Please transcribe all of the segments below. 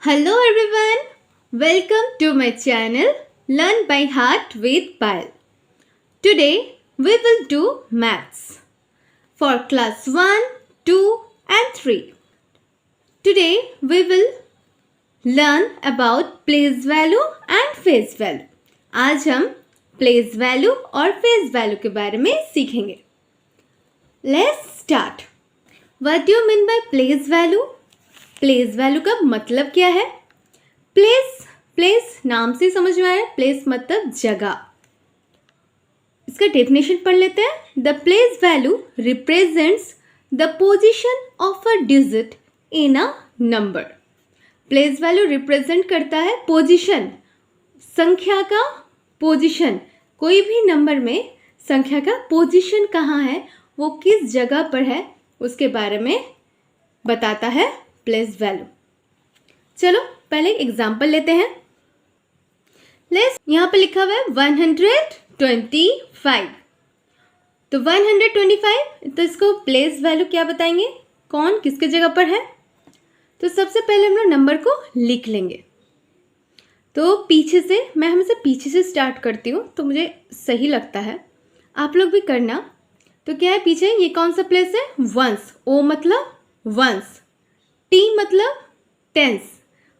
Hello everyone, welcome to my channel Learn by Heart with Payal. Today we will do maths for class 1, 2 and 3. Today we will learn about place value and face value. आज हम place value और face value के बारे में सीखेंगे. Let's start. What do you mean by place value? Place value का मतलब क्या है? प्लेस नाम से समझ में आ रहा है. प्लेस मतलब जगह. इसका डेफिनेशन पढ़ लेते हैं. The place value represents the position of a digit in a number. Place value represent करता है पोजीशन, संख्या का पोजीशन. कोई भी नंबर में संख्या का पोजीशन कहाँ है, वो किस जगह पर है, उसके बारे में बताता है प्लेस वैल्यू. चलो पहले एग्जाम्पल लेते हैं. यहाँ पे लिखा हुआ है 125. तो 125, तो इसको प्लेस वैल्यू क्या बताएंगे, कौन किसके जगह पर है. तो सबसे पहले हम लोग नंबर को लिख लेंगे. तो पीछे से, मैं हमेशा पीछे से स्टार्ट करती हूँ तो मुझे सही लगता है. आप लोग भी करना. तो क्या है पीछे, ये कौन सा प्लेस है, वंस. ओ मतलब वंस, टी मतलब टेंस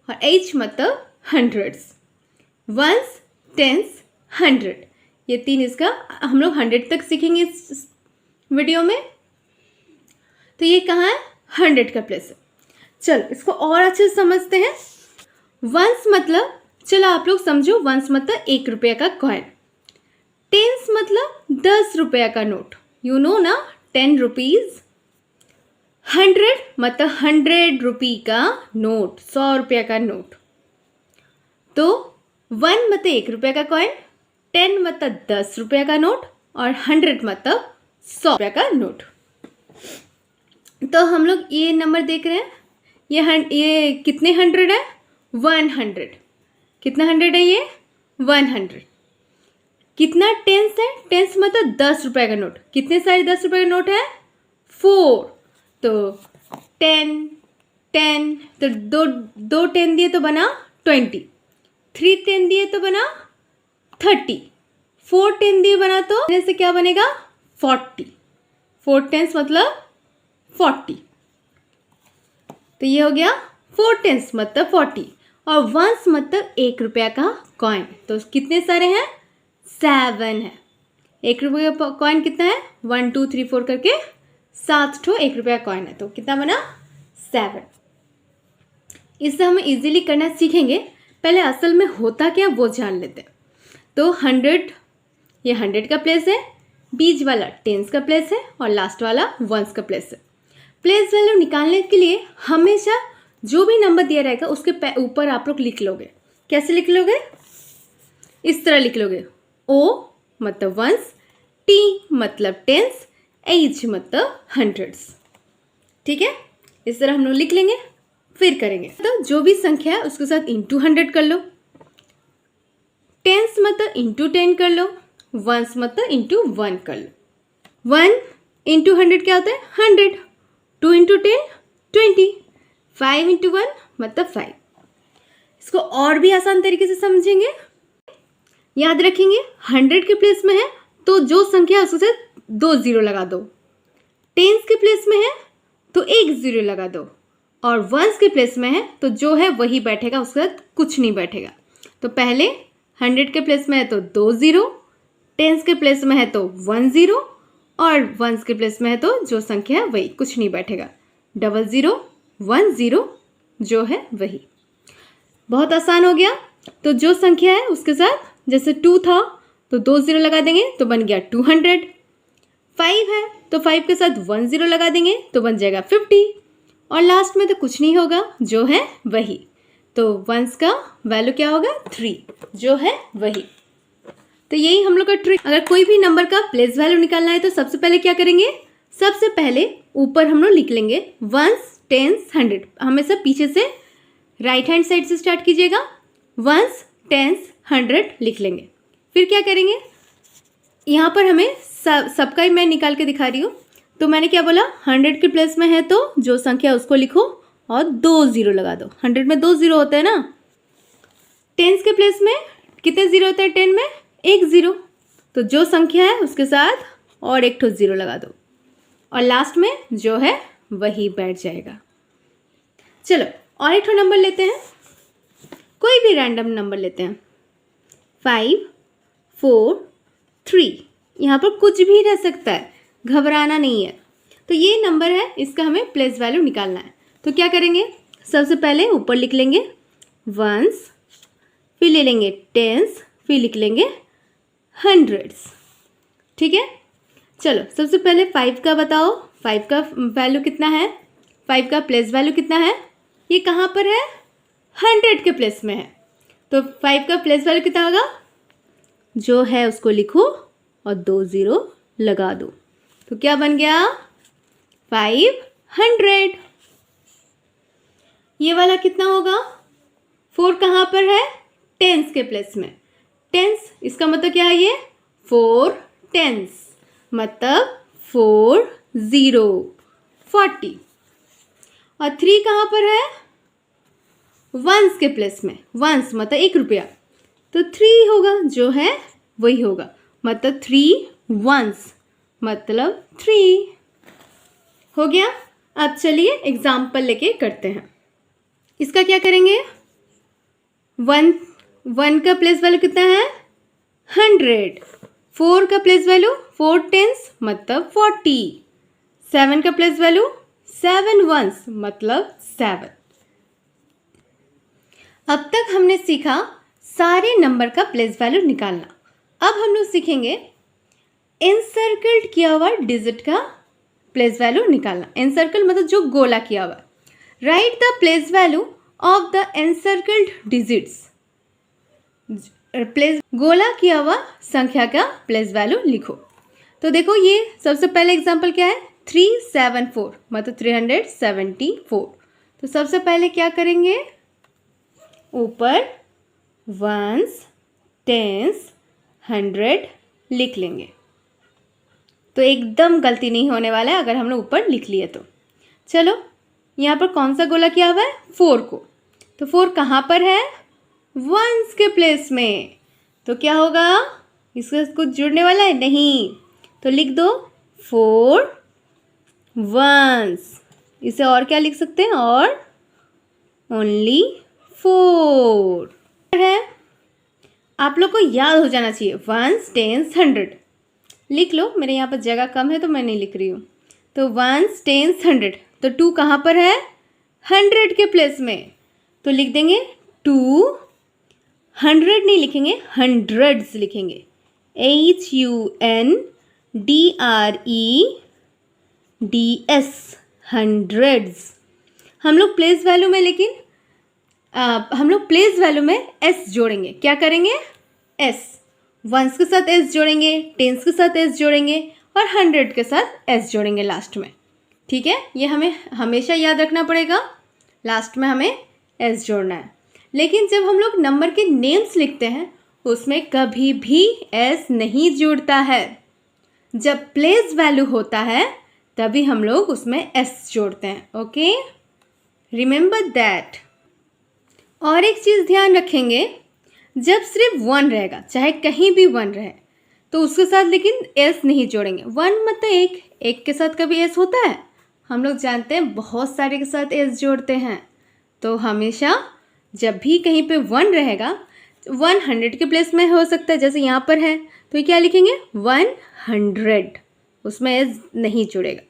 और एच मतलब हंड्रेड्स. वंस, टेंस, हंड्रेड, ये तीन इसका हम लोग 100 तक सीखेंगे इस वीडियो में. तो ये कहाँ है, 100 का प्लेस है. चलो इसको और अच्छे से समझते हैं. वंस मतलब, चलो आप लोग समझो, वंस मतलब 1 रुपये का कॉइन. टेंस मतलब 10 रुपये का नोट, यू नो ना, 10 रुपीज़. 100 मतलब 100 रुपये का नोट, 100 रुपये का नोट. तो 1 मतलब 1 रुपये का कॉइन, 10 मतलब 10 रुपये का नोट और 100 मतलब 100 रुपये का नोट. तो हम लोग ये नंबर देख रहे हैं, ये कितने 100 है, 100. कितना 100 है ये, 100. कितना टेंस है, टेंस मतलब 10 रुपये का नोट. कितने सारे 10 रुपये का नोट है, 4. तो 10, तो दो 10 दिए तो बना 20, 3 10 दिए तो बना 30, 4 10 दिए बना तो से क्या बनेगा, 40. 4 10 मतलब 40. तो ये हो गया 4 10 मतलब 40. और वंस मतलब 1 रुपये का कॉइन. तो कितने सारे हैं, 7 है. 1 रुपये का कॉइन कितना है, 1 2 3 4 करके 7 ठो 1 रुपये का कॉइन है. तो कितना बना, 7. इससे हम इजीली करना सीखेंगे. पहले असल में होता क्या वो जान लेते हैं. तो 100, ये 100 का प्लेस है, बीच वाला टेंस का प्लेस है और लास्ट वाला वंस का प्लेस है. प्लेस वैल्यू निकालने के लिए हमेशा जो भी नंबर दिया रहेगा उसके ऊपर आप लोग लिख लोगे. कैसे लिख लोगे, इस तरह लिख लोगे. ओ मतलब वंस, टी मतलब टेंस, एच मतलब हंड्रेड्स. ठीक है, इस तरह हम लोग लिख लेंगे, फिर करेंगे. तो जो भी संख्या है उसके साथ इंटू 100 कर लो. टेंस मतलब इंटू 10 कर लो. वंस मतलब इंटू 1 कर लो. 1 इंटू 100 क्या होता है, 100. 2 इंटू 10 20. 5 इंटू 1 मतलब 5. इसको और भी आसान तरीके से समझेंगे. याद रखेंगे 100 के प्लेस में है तो जो संख्या है उसके साथ 2 0 लगा दो. टेंस के प्लेस में है तो 1 0 लगा दो. और वंस के प्लेस में है तो जो है वही बैठेगा, उसके साथ कुछ नहीं बैठेगा. तो पहले 100 के प्लेस में है तो 2 0, टेंस के प्लेस में है तो 1 0 और वंस के प्लेस में है तो जो संख्या है वही, कुछ नहीं बैठेगा. 0 0 1 0 जो है वही. बहुत आसान हो गया. तो जो संख्या है उसके साथ, जैसे 2 था तो 2 0 लगा देंगे तो बन गया 200. 5 है तो 5 के साथ 1 0 लगा देंगे तो बन जाएगा 50. और लास्ट में तो कुछ नहीं होगा, जो है वही. तो वंस का वैल्यू क्या होगा, 3, जो है वही. तो यही हम लोग का ट्रिक. अगर कोई भी नंबर का प्लेस वैल्यू निकालना है तो सबसे पहले क्या करेंगे, सबसे पहले ऊपर हम लोग लिख लेंगे वंस, टेंस, 100. हमेशा पीछे से राइट हैंड साइड से स्टार्ट कीजिएगा. वंस, टेंस, 100 लिख लेंगे. फिर क्या करेंगे, यहाँ पर हमें सबका ही मैं निकाल के दिखा रही हूँ. तो मैंने क्या बोला, 100 के प्लेस में है तो जो संख्या उसको लिखो और 2 ज़ीरो लगा दो। 100 में 2 ज़ीरो होते हैं ना। टेंस के प्लेस में कितने ज़ीरो होते हैं 10 में? 1 ज़ीरो। तो जो संख्या है उसके साथ और एक ठो ज़ीरो लगा दो और लास्ट में जो है वही बैठ जाएगा। चलो और एक ठो नंबर लेते हैं, कोई भी रैंडम नंबर लेते हैं। 5 4 3, यहाँ पर कुछ भी रह सकता है, घबराना नहीं है। तो ये नंबर है, इसका हमें प्लेस वैल्यू निकालना है। तो क्या करेंगे, सबसे पहले ऊपर लिख लेंगे वंस, फिर ले लेंगे टेंस, फिर लिख लेंगे हंड्रेड्स। ठीक है, चलो सबसे पहले 5 का बताओ, 5 का वैल्यू कितना है, 5 का प्लेस वैल्यू कितना है? ये कहाँ पर है? 100 के प्लेस में है। तो 5 का प्लेस वैल्यू कितना होगा? जो है उसको लिखो और 2 ज़ीरो लगा दो। तो क्या बन गया? 500। ये वाला कितना होगा? 4 कहाँ पर है? टेंस के प्लेस में। टेंस इसका मतलब क्या है? ये 4 टेंस, मतलब 4 ज़ीरो 40। और 3 कहाँ पर है? वंस के प्लेस में। वंस मतलब 1 रुपया, तो 3 होगा, जो है वही होगा, मतलब 3 वंस मतलब 3 हो गया। अब चलिए एग्जाम्पल लेके करते हैं। इसका क्या करेंगे? 1 का प्लेस वैल्यू कितना है? 100। 4 का प्लेस वैल्यू 4 टेंस मतलब 40। 7 का प्लेस वैल्यू 7 वंस मतलब 7। अब तक हमने सीखा सारे नंबर का प्लेस वैल्यू निकालना। अब हम लोग सीखेंगे एनसर्कल्ड किया हुआ डिजिट का प्लेस वैल्यू निकालना। एनसर्कल मतलब जो गोला किया हुआ। Right the place value of the encircled digits. Place गोला किया हुआ संख्या का प्लेस वैल्यू लिखो। तो देखो ये सबसे पहले एग्जांपल क्या है? 374 मतलब 374। तो सबसे पहले क्या करेंगे? ऊपर वंस टेंस 100 लिख लेंगे। तो एकदम गलती नहीं होने वाला है अगर हम लोग ऊपर लिख लिए तो। चलो यहाँ पर कौन सा गोला किया हुआ है? 4 को। तो 4 कहाँ पर है? वंस के प्लेस में। तो क्या होगा? इसका कुछ जुड़ने वाला है? नहीं, तो लिख दो 4 वंस। इसे और क्या लिख सकते हैं? और ओनली 4 है। आप लोग को याद हो जाना चाहिए वंस टेंस 100। लिख लो, मेरे यहाँ पर जगह कम है तो मैं नहीं लिख रही हूँ। तो वंस टेंस 100, तो 2 कहाँ पर है? 100 के प्लेस में। तो लिख देंगे 2, 100 नहीं लिखेंगे, हंड्रेड्स लिखेंगे। HUNDREDS hundreds. हम लोग प्लेस वैल्यू में लेकिन हम लोग प्लेस वैल्यू में एस जोड़ेंगे। क्या करेंगे? एस। वंस के साथ एस जोड़ेंगे, टेंस के साथ एस जोड़ेंगे और 100 के साथ एस जोड़ेंगे लास्ट में। ठीक है, ये हमें हमेशा याद रखना पड़ेगा, लास्ट में हमें एस जोड़ना है। लेकिन जब हम लोग नंबर के नेम्स लिखते हैं उसमें कभी भी एस नहीं जुड़ता है। जब प्लेस वैल्यू होता है तभी हम लोग उसमें एस जोड़ते हैं। Okay, remember that. और एक चीज़ ध्यान रखेंगे, जब सिर्फ 1 रहेगा, चाहे कहीं भी 1 रहे, तो उसके साथ लेकिन एस नहीं जोड़ेंगे। 1 मतलब एक के साथ कभी एस होता है? हम लोग जानते हैं बहुत सारे के साथ एस जोड़ते हैं। तो हमेशा जब भी कहीं पे 1 रहेगा, 100 के प्लेस में हो सकता है, जैसे यहाँ पर है, तो ये क्या लिखेंगे? 100, उसमें एस नहीं जुड़ेगा।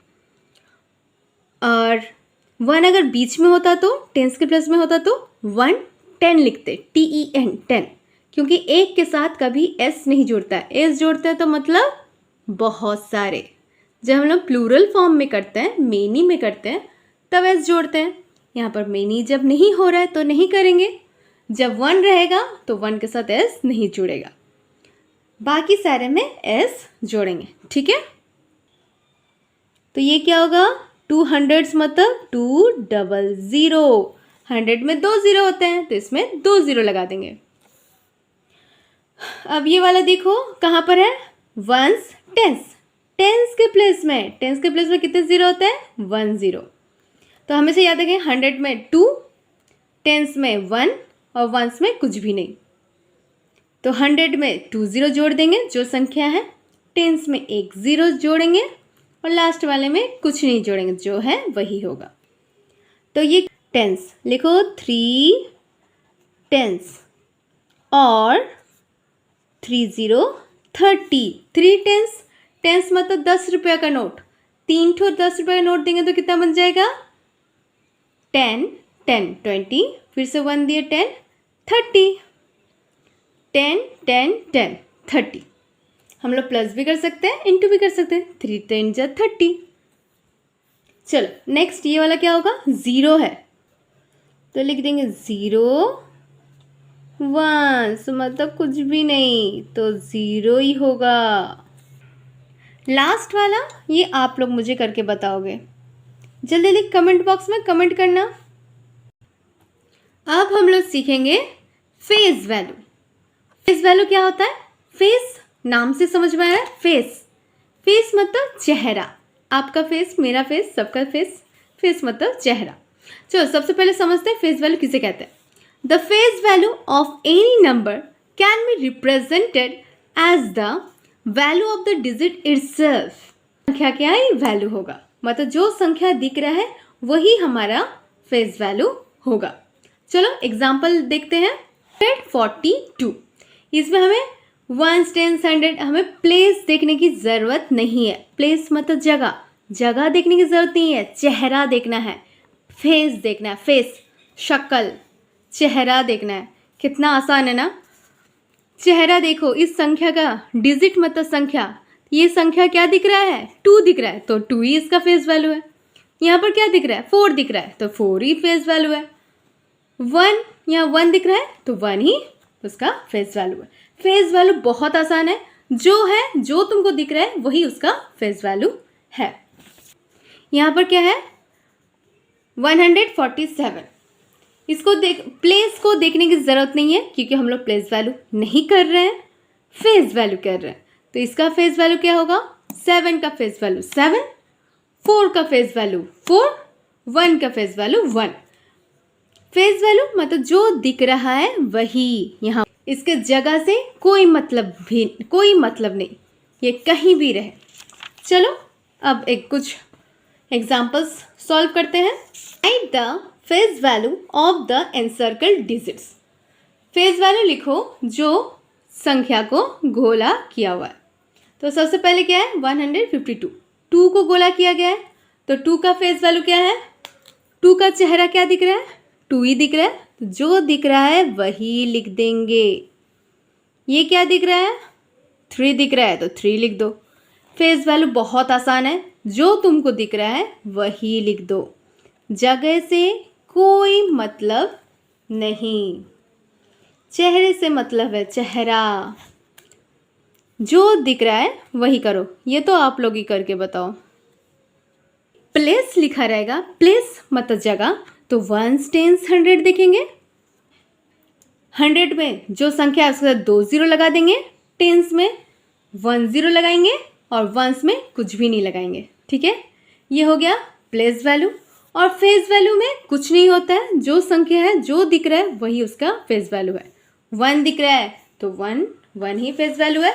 और 1 अगर बीच में होता तो, टेंस के प्लेस में होता तो 110 लिखते, TEN 10, क्योंकि एक के साथ कभी एस नहीं जुड़ता है। एस जोड़ता है तो मतलब बहुत सारे। जब हम लोग प्लूरल फॉर्म में करते हैं, मेनी में करते हैं, तब एस जोड़ते हैं। यहाँ पर मेनी जब नहीं हो रहा है तो नहीं करेंगे। जब 1 रहेगा तो 1 के साथ एस नहीं जुड़ेगा, बाकी सारे में एस जोड़ेंगे। ठीक है, तो ये क्या होगा? 200 मतलब 200। 100 में 2 ज़ीरो होते हैं तो इसमें 2 ज़ीरो लगा देंगे। अब ये वाला देखो कहाँ पर है? Ones tens. टेंस के प्लेस में कितने ज़ीरो होते हैं? 1 ज़ीरो। तो हमेशा याद रखें 100 में 2, टेंस में 1 और वंस में कुछ भी नहीं। तो 100 में 2 ज़ीरो जोड़ देंगे जो संख्या है, टेंस में 1 ज़ीरो जोड़ेंगे और लास्ट वाले में कुछ नहीं जोड़ेंगे, जो है वही होगा। तो ये टेंस लिखो 3 टेंस और 3 ज़ीरो 30। 3 टेंस, टेंस मतलब 10 रुपये का नोट, 3 ठो 10 रुपये का नोट देंगे तो कितना बन जाएगा 10 10 20, फिर से 1 दिए 10 30, 10 10 10 30। हम लोग प्लस भी कर सकते हैं, इंटू भी कर सकते हैं, 3 10 जा 30। चलो नेक्स्ट ये वाला क्या होगा, ज़ीरो है तो लिख देंगे 0 1 मतलब कुछ भी नहीं, तो ज़ीरो ही होगा। लास्ट वाला ये आप लोग मुझे करके बताओगे, जल्दी जल्दी कमेंट बॉक्स में कमेंट करना। अब हम लोग सीखेंगे फेस वैल्यू। फेस वैल्यू क्या होता है, फेस नाम से समझ में आया है, फेस फेस मतलब चेहरा, आपका फेस, मेरा फेस, सबका फेस, फेस मतलब चेहरा। चलो सबसे पहले समझते हैं फेस वैल्यू किसे कहते हैं। The face value of any number can be represented as the value of the digit itself. संख्या क्या है, वैल्यू होगा, मतलब जो संख्या दिख रहा है वही हमारा फेस वैल्यू होगा। चलो एग्जाम्पल देखते हैं। 142, इसमें हमें 1 10 100 हमें प्लेस देखने की ज़रूरत नहीं है। प्लेस मतलब जगह, जगह देखने की ज़रूरत नहीं है, चेहरा देखना है, फेस देखना है, फेस शक्ल, चेहरा देखना है। कितना आसान है ना, चेहरा देखो। इस संख्या का डिजिट मतलब संख्या, ये संख्या क्या दिख रहा है 2 दिख रहा है तो 2 ही इसका फेस वैल्यू है। यहाँ पर क्या दिख रहा है 4 दिख रहा है तो 4 ही फेस वैल्यू है। 1 यहाँ 1 दिख रहा है तो 1 ही उसका फेस वैल्यू है। फेस वैल्यू बहुत आसान है, जो है जो तुमको दिख रहा है वही उसका फेस वैल्यू है। यहाँ पर क्या है 147, इसको प्लेस को देखने की ज़रूरत नहीं है क्योंकि हम लोग प्लेस वैल्यू नहीं कर रहे हैं, फेस वैल्यू कर रहे हैं। तो इसका फेस वैल्यू क्या होगा, 7 का फेस वैल्यू 7, 4 का फेस वैल्यू 4, 1 का फेस वैल्यू 1। फेस वैल्यू मतलब जो दिख रहा है वही, यहाँ इसके जगह से कोई मतलब नहीं, ये कहीं भी रहे। चलो अब कुछ एग्जाम्पल्स सॉल्व करते हैं। Right the face value of the encircled digits. Face value लिखो जो संख्या को गोला किया हुआ है। तो सबसे पहले क्या है 152, 2 को गोला किया गया है तो 2 का फेस वैल्यू क्या है, 2 का चेहरा क्या दिख रहा है 2 ही दिख रहा है, तो जो दिख रहा है वही लिख देंगे। ये क्या दिख रहा है 3 दिख रहा है तो 3 लिख दो। फेस वैल्यू बहुत आसान है, जो तुमको दिख रहा है वही लिख दो, जगह से कोई मतलब नहीं, चेहरे से मतलब है, चेहरा जो दिख रहा है वही करो। ये तो आप लोग ही करके बताओ। प्लेस लिखा रहेगा, प्लेस मतलब जगह, तो 1 10 100 देखेंगे, 100 में जो संख्या है उसके साथ 2 ज़ीरो लगा देंगे, टेंस में 1 ज़ीरो लगाएंगे और वंस में कुछ भी नहीं लगाएंगे। ठीक है, ये हो गया प्लेस वैल्यू। और फेस वैल्यू में कुछ नहीं होता है, जो संख्या है जो दिख रहा है वही उसका फेस वैल्यू है। 1 दिख रहा है तो 1 ही फेस वैल्यू है,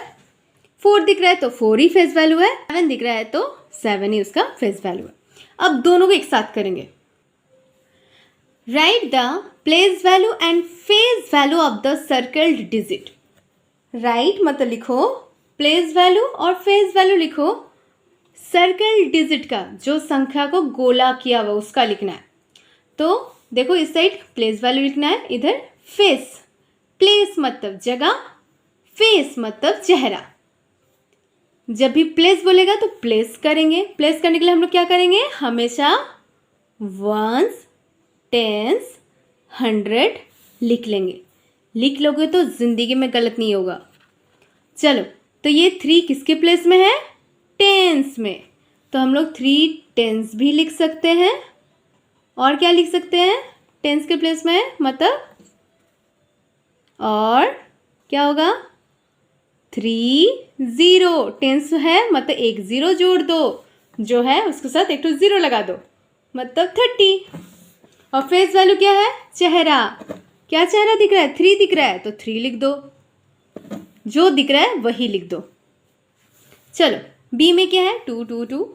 4 दिख रहा है तो 4 ही फेस वैल्यू है, 7 दिख रहा है तो 7 ही उसका फेस वैल्यू है। अब दोनों को एक साथ करेंगे। Right the place value and face value of the circled digit. Right मतलब लिखो प्लेस वैल्यू और फेस वैल्यू लिखो सर्कल डिजिट का, जो संख्या को गोला किया हुआ उसका लिखना है। तो देखो इस साइड प्लेस वैल्यू लिखना है, इधर फेस, प्लेस मतलब जगह, फेस मतलब चेहरा। जब भी प्लेस बोलेगा तो प्लेस करेंगे, प्लेस करने के लिए हम लोग क्या करेंगे, हमेशा 1 10 100 लिख लेंगे। लिख लोगे तो जिंदगी में गलत नहीं होगा। चलो तो ये 3 किसके प्लेस में है, टेंस में, तो हम लोग 3 टेंस भी लिख सकते हैं। और क्या लिख सकते हैं, टेंस के प्लेस में है मतलब, और क्या होगा 3 0, टेंस है मतलब 1 ज़ीरो जोड़ दो, जो है उसके साथ 1 2 0 लगा दो, मतलब 30। और फेस वैल्यू क्या है? चेहरा। क्या चेहरा दिख रहा है? 3 दिख रहा है तो 3 लिख दो, जो दिख रहा है वही लिख दो। चलो बी में क्या है? 2 2 2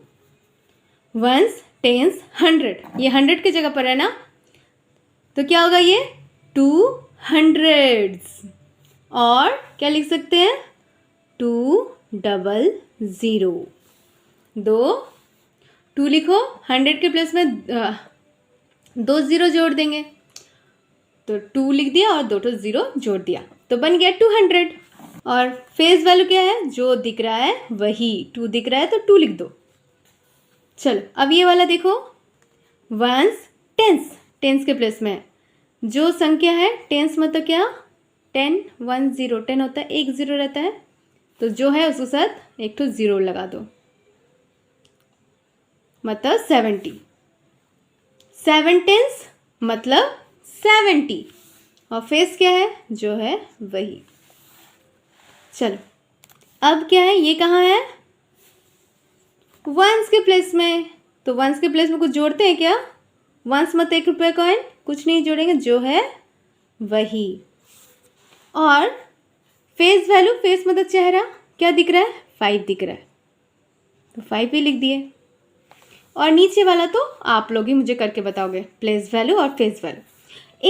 वंस, टेंस, 100। ये 100 की जगह पर है ना, तो क्या होगा ये? 200s। और क्या लिख सकते हैं? 200। 2 लिखो, 100 के प्लेस में 2 0 जोड़ देंगे, तो 2 लिख दिया और 2 0 जोड़ दिया, तो बन गया 200। और फेस वैल्यू क्या है? जो दिख रहा है वही। 2 दिख रहा है तो 2 लिख दो। चलो अब ये वाला देखो, वंस, टेंस। टेंस के प्लेस में जो संख्या है, टेंस मतलब क्या? 10 1 0 10 होता है, 1 0 रहता है, तो जो है उसके साथ एक तो 0 लगा दो, मतलब 70। 7 टेंस मतलब 70। और फेस क्या है? जो है वही। चलो अब क्या है? ये कहाँ है? वंस के प्लेस में। तो वंस के प्लेस में कुछ जोड़ते हैं क्या? वंस मतलब 1 रुपये कॉइन, कुछ नहीं जोड़ेंगे, जो है वही। और फेस वैल्यू, फेस मतलब चेहरा, क्या दिख रहा है? 5 दिख रहा है, तो 5 ही लिख दिए। और नीचे वाला तो आप लोग ही मुझे करके बताओगे, प्लेस वैल्यू और फेस वैल्यू।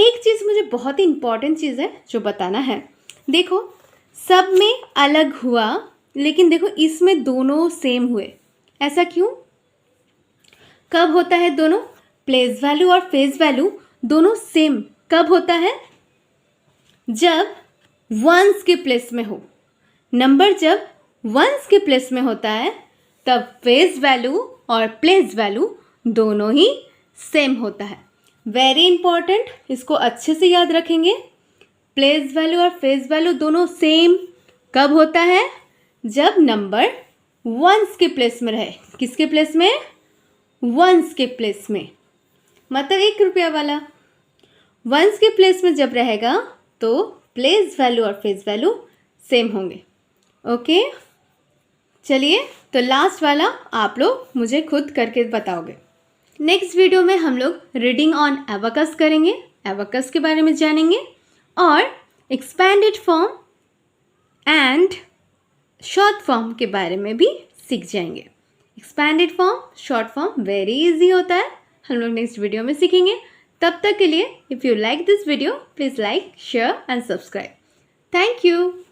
एक चीज़ मुझे बहुत ही इंपॉर्टेंट चीज़ है जो बताना है। देखो सब में अलग हुआ, लेकिन देखो इसमें दोनों सेम हुए। ऐसा क्यों? कब होता है दोनों? प्लेस वैल्यू और फेस वैल्यू दोनों सेम कब होता है? जब वंस के प्लेस में हो। नंबर जब वंस के प्लेस में होता है तब फेस वैल्यू और प्लेस वैल्यू दोनों ही सेम होता है। वेरी इंपॉर्टेंट, इसको अच्छे से याद रखेंगे। प्लेस वैल्यू और फेस वैल्यू दोनों सेम कब होता है? जब नंबर वंस के प्लेस में रहे। किसके प्लेस में? वंस के प्लेस में, मतलब 1 रुपया वाला। वंस के प्लेस में जब रहेगा तो प्लेस वैल्यू और फेस वैल्यू सेम होंगे। ओके, चलिए तो लास्ट वाला आप लोग मुझे खुद करके बताओगे। नेक्स्ट वीडियो में हम लोग रीडिंग ऑन एबाकस करेंगे, एबाकस के बारे में जानेंगे, और expanded form and short form के बारे में भी सीख जाएंगे। Expanded form, short form very easy होता है, हम लोग नेक्स्ट वीडियो में सीखेंगे। तब तक के लिए if you like this video please like, share and subscribe. Thank you.